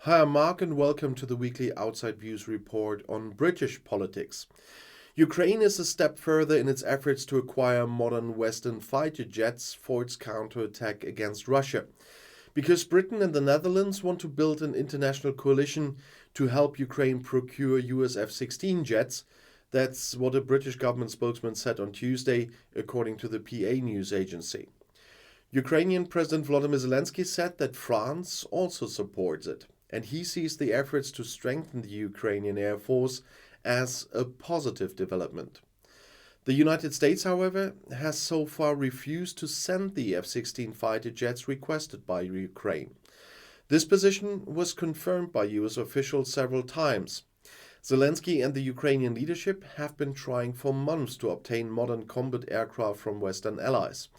Hi, I'm Mark and welcome to the weekly Outside Views report on British politics. Ukraine is a step further in its efforts to acquire modern Western fighter jets for its counterattack against Russia. Because Britain and the Netherlands want to build an international coalition to help Ukraine procure US F-16 jets, that's what a British government spokesman said on Tuesday, according to the PA news agency. Ukrainian President Volodymyr Zelensky said that France also supports it, and he sees the efforts to strengthen the Ukrainian Air Force as a positive development. The United States, however, has so far refused to send the F-16 fighter jets requested by Ukraine. This position was confirmed by US officials several times. Zelensky and the Ukrainian leadership have been trying for months to obtain modern combat aircraft from Western allies.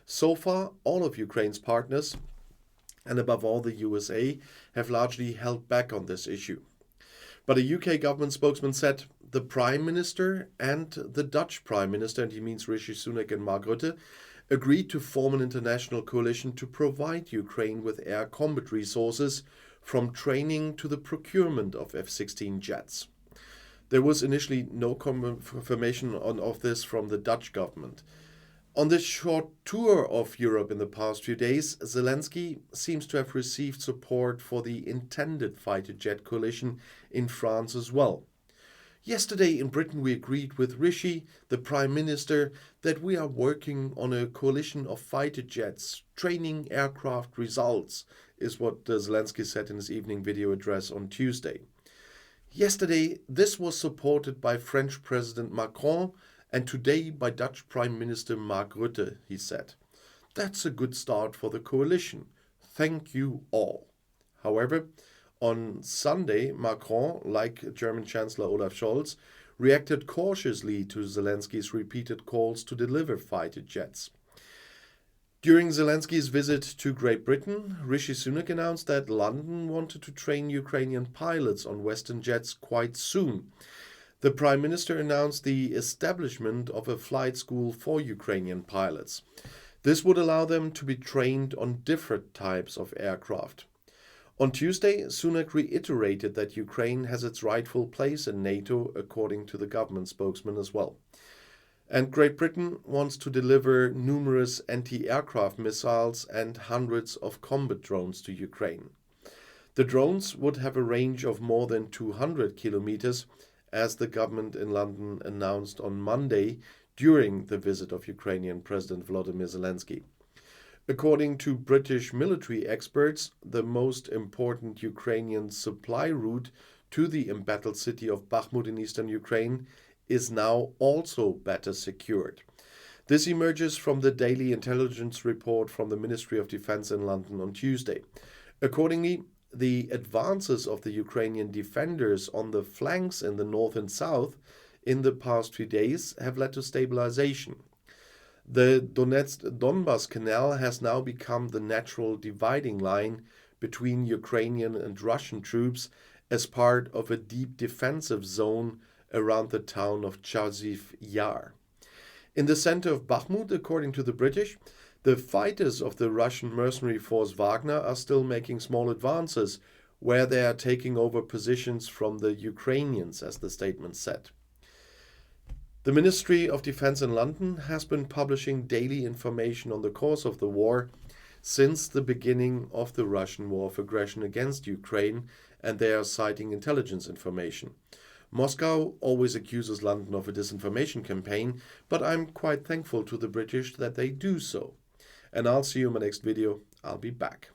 So far, all of Ukraine's partners, and above all the USA, have largely held back on this issue. But a UK government spokesman said the Prime Minister and the Dutch Prime Minister, and he means Rishi Sunak and Mark Rutte, agreed to form an international coalition to provide Ukraine with air combat resources, from training to the procurement of F-16 jets. There was initially no confirmation of this from the Dutch government. On this short tour of Europe in the past few days, Zelensky seems to have received support for the intended fighter jet coalition in France as well. Yesterday in Britain we agreed with Rishi, the Prime Minister, that we are working on a coalition of fighter jets, training aircraft results, is what Zelensky said in his evening video address on Tuesday. Yesterday this was supported by French President Macron and today by Dutch Prime Minister Mark Rutte, he said. That's a good start for the coalition. Thank you all. However, on Sunday, Macron, like German Chancellor Olaf Scholz, reacted cautiously to Zelensky's repeated calls to deliver fighter jets. During Zelensky's visit to Great Britain, Rishi Sunak announced that London wanted to train Ukrainian pilots on Western jets quite soon. The Prime Minister announced the establishment of a flight school for Ukrainian pilots. This would allow them to be trained on different types of aircraft. On Tuesday, Sunak reiterated that Ukraine has its rightful place in NATO, according to the government spokesman as well. And Great Britain wants to deliver numerous anti-aircraft missiles and hundreds of combat drones to Ukraine. The drones would have a range of more than 200 kilometers, as the government in London announced on Monday during the visit of Ukrainian President Volodymyr Zelensky. According to British military experts, the most important Ukrainian supply route to the embattled city of Bakhmut in eastern Ukraine is now also better secured. This emerges from the daily intelligence report from the Ministry of Defense in London on Tuesday. Accordingly, the advances of the Ukrainian defenders on the flanks in the north and south in the past few days have led to stabilization. The Donetsk-Donbas Canal has now become the natural dividing line between Ukrainian and Russian troops as part of a deep defensive zone around the town of Chasiv Yar. In the center of Bakhmut, according to the British, the fighters of the Russian mercenary force Wagner are still making small advances, where they are taking over positions from the Ukrainians, as the statement said. The Ministry of Defense in London has been publishing daily information on the course of the war since the beginning of the Russian war of aggression against Ukraine, and they are citing intelligence information. Moscow always accuses London of a disinformation campaign, but I'm quite thankful to the British that they do so. And I'll see you in my next video. I'll be back.